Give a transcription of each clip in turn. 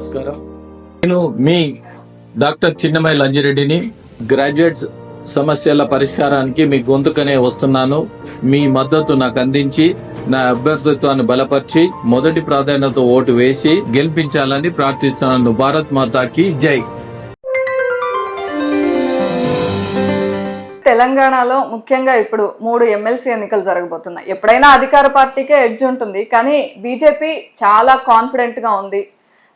నమస్కారం. నేను మీ doctor చిన్నమై లంజిరెడ్డిని. Graduates సమస్యల పరిష్కారానికి మీ గొంతుకనే వస్తున్నాను. మీ మద్దతు నాకు అందించి నా అభ్యర్థిత్వాన్ని బలపరిచి మొదటి ప్రాధాన్యత ఓటు వేసి గెలిపించాలని ప్రార్థిస్తున్నాను. భారత్ మాతాకి జై. తెలంగాణలో ముఖ్యంగా ఇప్పుడు 3 ఎమ్మెల్సీ ఎన్నికలు జరగబోతున్నాయి. ఎప్పుడైనా అధికార పార్టీకే ఎడ్జ్ ఉంటుంది, కానీ బీజేపీ చాలా కాన్ఫిడెంట్ గా ఉంది.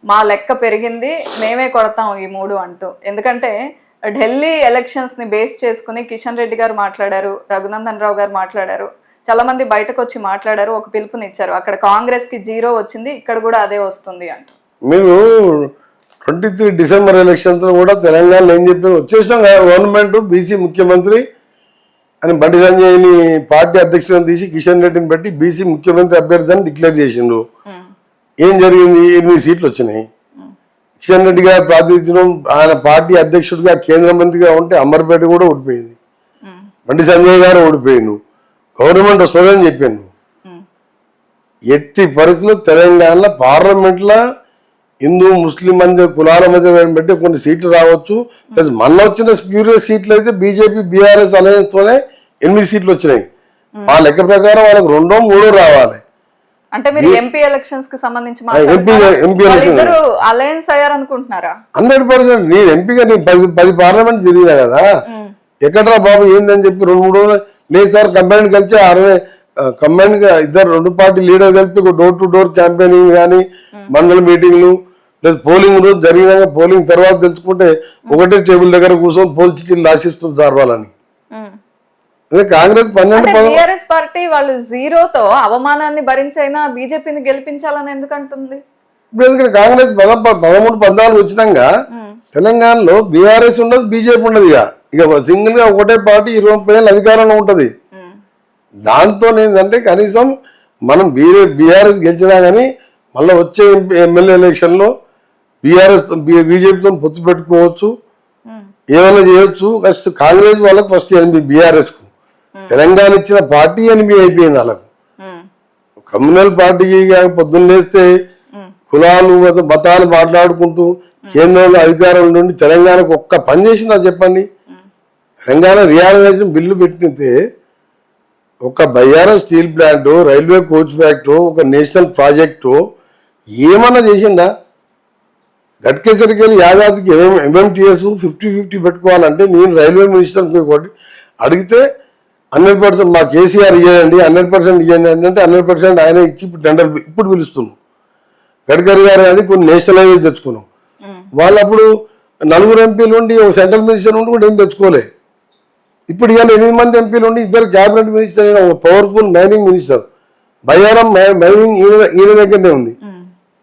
మా లెక్క పెరిగింది, మేమే కొడతాం ఈ 3 అంటూ. ఎందుకంటే ఢిల్లీ ఎలక్షన్స్ ని బేస్ చేసుకుని కిషన్ రెడ్డి గారు మాట్లాడారు, రఘునందన్ రావు గారు మాట్లాడారు, చాలా మంది బయటకు వచ్చి మాట్లాడారు, ఒక పిలుపునిచ్చారు. అక్కడ కాంగ్రెస్ కి 0 వచ్చింది, ఇక్కడ కూడా అదే వస్తుంది అంటూ. మీరు 23 డిసెంబర్ ఎలక్షన్స్ లో కూడా తెలంగాణలో ఏం చెప్పారు, వచ్చేసినాం గవర్నమెంట్ బీసీ ముఖ్యమంత్రి అని బండి సంజయ్ని పార్టీ అధ్యక్షులను తీసి కిషన్ రెడ్డిని పెట్టి బీసీ ముఖ్యమంత్రి అభ్యర్థి అని డిక్లేర్ చేసిండు. ఏం జరిగింది? 8 సీట్లు వచ్చినాయి. కిషన్ రెడ్డి గారు ప్రాతినిధ్యం, ఆయన పార్టీ అధ్యక్షుడిగా కేంద్ర మంత్రిగా ఉంటే అమర్పేట కూడా ఓడిపోయింది. బండి సంజయ్ గారు ఓడిపోయిండు. గవర్నమెంట్ వస్తుందని చెప్పాను. ఎట్టి పరిస్థితుల్లో తెలంగాణలో పార్లమెంట్లో హిందూ ముస్లిం మధ్య కులాల మధ్య బట్టి కొన్ని సీట్లు రావచ్చు. ప్లస్ మొన్న వచ్చిన స్ప్యూరియస్ సీట్లు అయితే బీజేపీ బీఆర్ఎస్ అలయన్స్ తోనే 8 సీట్లు వచ్చినాయి. ఆ లెక్క ప్రకారం వాళ్ళకి 2, 3 రావాలి. అంటే మీరు ఎంపీ ఎలక్షన్స్ కి సంబంధించి అలయన్స్ అయ్యారనుకుంటున్నారా? 100%. నేను ఎంపీగా నేను 10 పార్లమెంట్ తిరిగినా కదా, ఎక్కడరా బాబు ఏందని చెప్పి 2-3 రోజులు లేదు సార్. కంబైన్ కలిసి 60 కంబైన్ గా ఇద్దరు 2 పార్టీ లీడర్ కలిపి డోర్ టు డోర్ క్యాంపెయినింగ్ కానీ మండల మీటింగ్లు ప్లస్ పోలింగ్ రోజు జరిగినాక పోలింగ్ తర్వాత తెలుసుకుంటే ఒకటే టేబుల్ దగ్గర కూర్చొని పోల్ చిట్టీలు రాసిస్తుంది సార్ వాళ్ళని. కాంగ్రెస్ 12 పార్టీ వాళ్ళు 0తో అవమానాన్ని భరించైనా బీజేపీని గెలిపించాలని ఎందుకంటుంది? ఇప్పుడు ఎందుకంటే కాంగ్రెస్ 13-14 వచ్చినాక తెలంగాణలో బీఆర్ఎస్ ఉండదు, బీజేపీ ఉండదు. ఇక సింగిల్ గా ఒకటే పార్టీ 20 ఏళ్ళు అధికారంలో ఉంటది. దాంతో ఏంటంటే కనీసం మనం బీఆర్ఎస్ గెలిచినా కానీ మళ్ళీ వచ్చే ఎమ్మెల్యే ఎలక్షన్ లో బీజేపీతో పొత్తు పెట్టుకోవచ్చు, ఏమైనా చేయొచ్చు. ఫస్ట్ కాంగ్రెస్ వాళ్ళకి ఫస్ట్ ఎనిమిది, బీఆర్ఎస్ కు తెలంగాణ ఇచ్చిన పార్టీ 8 అయిపోయింది. వాళ్ళకు కమ్యూనల్ పార్టీకి పొద్దున్న లేస్తే కులాలు మతాలు మాట్లాడుకుంటూ కేంద్రంలో అధికారంలో నుండి తెలంగాణకు ఒక్క పని చేసిందా చెప్పండి? తెలంగాణ రియాలైజేషన్ బిల్లు పెట్టితే ఒక Bayyaram steel plant, railway coach factory, ఒక నేషనల్ ప్రాజెక్టు ఏమన్నా చేసిందా? గట్కేసరికి వెళ్ళి యాదాద్రికి ఎంఎంటీఎస్ 50-50 పెట్టుకోవాలంటే నేను రైల్వే మినిస్టర్ అడిగితే 100% మా కేసీఆర్ ఇవ్వండి, 100% ఇవ్వండి అంటే 100% ఆయన ఇచ్చి ఇప్పుడు టెండర్ ఇప్పుడు పిలుస్తున్నాం. గడ్కరీ గారు అని కొన్ని నేషనల్ హైవేస్ తెచ్చుకున్నాం. వాళ్ళు అప్పుడు 4 ఎంపీలు ఉండి ఒక సెంట్రల్ మినిస్టర్ ఉండి కూడా ఏం తెచ్చుకోలే. ఇప్పుడు ఇవాళ 8 మంది ఎంపీలు ఉండి 2 క్యాబినెట్ మినిస్టర్, ఒక powerful mining minister. Bayyaram mining ఈయన దగ్గరనే ఉంది.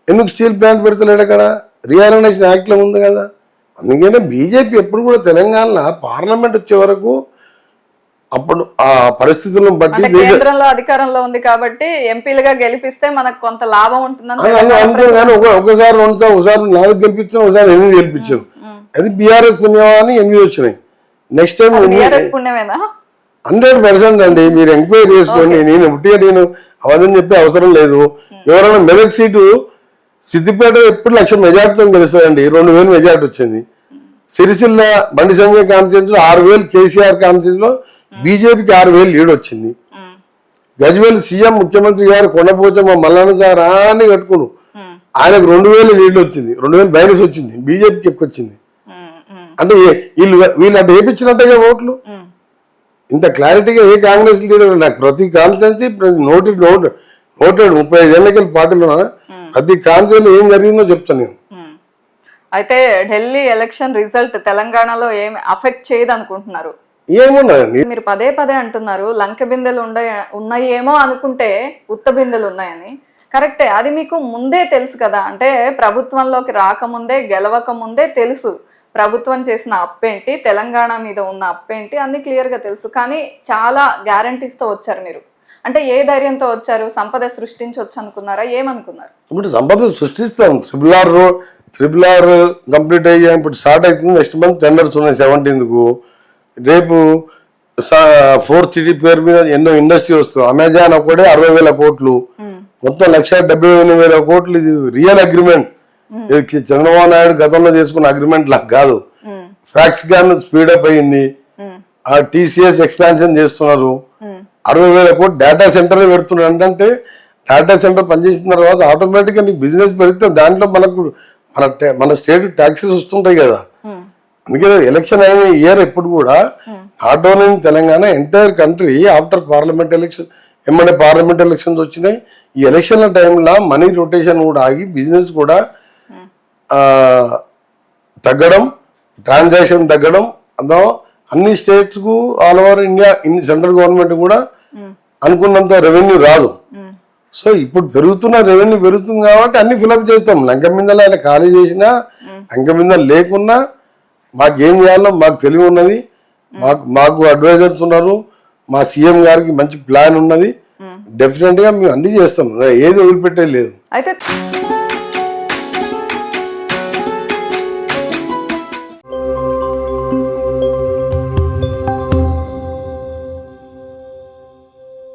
ఎందుకు స్టీల్ ప్లాంట్ పెడతలేడు? అక్కడ రీఆర్గనైజేషన్ యాక్ట్ లో ఉంది కదా. అందుకనే బీజేపీ ఎప్పుడు కూడా తెలంగాణలో పార్లమెంట్ వచ్చే వరకు అప్పుడు ఆ పరిస్థితులను బట్టి కేంద్రంలో అధికారంలో ఉంది కాబట్టి ఎంపీలుగా గెలిపిస్తే మనకు కొంత లాభం ఉంటుందని అనుకున్నాను. కానీ ఒకసారి 4 గెలిపించాను, ఒకసారి 8 గెలిపించాను. అది బీఆర్ఎస్ పుణ్యమని 8 వచ్చినాయి. నెక్స్ట్ టైం 100% అండి. మీరు ఎంక్వైరీ చేసుకోండి. నేను అవదని చెప్పే అవసరం లేదు. ఎవరైనా మెదక్ సీటు సిద్దిపేట ఎప్పుడు 1,00,000 మెజార్టీతో గెలుస్తారండి. 2,000 మెజార్టీ వచ్చింది. సిరిసిల్ల బండి సంజయ్ కాన్ఫరెన్స్ లో 6,000, కేసీఆర్ కాన్ఫరెన్స్ లో బీజేపీకి 6,000 లీడ్ వచ్చింది. గజ్వేల్ సీఎం ముఖ్యమంత్రి గారు కొండపోచమ్మ మల్లన్న సార్ అని కట్టుకును, ఆయనకు 2,000 లీడ్ వచ్చింది, 2,000 బైనస్ వచ్చింది, బీజేపీకి ఎక్కువ వచ్చింది. అంటే వీళ్ళు అంటే వేయించినట్టుగా ఓట్లు. ఇంత క్లారిటీగా ఏ కాంగ్రెస్ లీడర్ నాకు ప్రతి కాన్స్టిట్యున్సీ నోటెడ్ 35 ఏళ్ళకి పార్టీలో ప్రతి కాన్స్టిట్యున్సీ ఏం జరిగిందో చెప్తాను నేను. అయితే ఢిల్లీ ఎలక్షన్ రిజల్ట్ తెలంగాణలో ఏమి అఫెక్ట్ చేయదు అనుకుంటున్నారు? ఏమున్నదండి, మీరు పదే అంటున్నారు లంక బిందెలు ఉన్నాయేమో అనుకుంటే ఉత్త బిందెలు ఉన్నాయని. కరెక్టే, అది మీకు ముందే తెలుసు కదా. అంటే ప్రభుత్వంలోకి రాకముందే, గెలవక ముందే తెలుసు ప్రభుత్వం చేసిన అప్పేంటి, తెలంగాణ మీద ఉన్న అప్పేంటి, అన్ని క్లియర్ గా తెలుసు. కానీ చాలా గ్యారంటీస్ తో వచ్చారు మీరు. అంటే ఏ ధైర్యంతో వచ్చారు? సంపద సృష్టించవచ్చు అనుకున్నారా? ఏమనుకున్నారు? ఇప్పుడు సంపద సృష్టిస్తాం. ట్రిపుల్ ఆర్ కంప్లీట్ అయ్యా, ఇప్పుడు స్టార్ట్ అవుతుంది. నెక్స్ట్ మంత్ టెండర్స్ ఉన్నాయి 17కు. రేపు 4th సిటీ పేరు మీద ఎన్నో ఇండస్ట్రీ వస్తుంది. అమెజాన్ ఒకటే 60,000 కోట్లు, మొత్తం 1,78,000 కోట్లు. ఇది రియల్ అగ్రిమెంట్. ఇది చంద్రబాబు నాయుడు గతంలో చేసుకున్న అగ్రిమెంట్ లాగా కాదు. ఫ్యాక్స్ గాన్ స్పీడప్ అయింది, ఆ టీసీఎస్ ఎక్స్పాన్షన్ చేస్తున్నారు, 60,000 కోట్లు డేటా సెంటర్ పెడుతున్నారు. అంటే డేటా సెంటర్ పనిచేసిన తర్వాత ఆటోమేటిక్గా నీకు బిజినెస్ పెరిగితే దాంట్లో మనకు మన స్టేట్ ట్యాక్సెస్ వస్తుంటాయి కదా. అందుకే ఎలక్షన్ అయిన ఇయర్ ఎప్పుడు కూడా not only in Telangana, entire country after parliament election ఏమంటే పార్లమెంట్ ఎలక్షన్స్ వచ్చినాయి. ఈ ఎలక్షన్ల టైంలో మనీ రొటేషన్ కూడా ఆగి బిజినెస్ కూడా తగ్గడం, ట్రాన్సాక్షన్ తగ్గడం, అన్ని స్టేట్స్ కు all over India central government కూడా అనుకున్నంత రెవెన్యూ రాదు. సో ఇప్పుడు పెరుగుతున్న రెవెన్యూ పెరుగుతుంది కాబట్టి అన్ని ఫిలప్ చేస్తాం. లంక మీద ఆయన ఖాళీ చేసినా లంక మీద లేకున్నా మాకేం చేయాలో మాకు తెలివి ఉన్నది, మాకు అడ్వైజర్స్ ఉన్నారు, మా సీఎం గారికి మంచి ప్లాన్ ఉన్నది. డెఫినెట్ గా మేము అన్ని చేస్తాం, ఏది వదిలిపెట్టేది లేదు. అయితే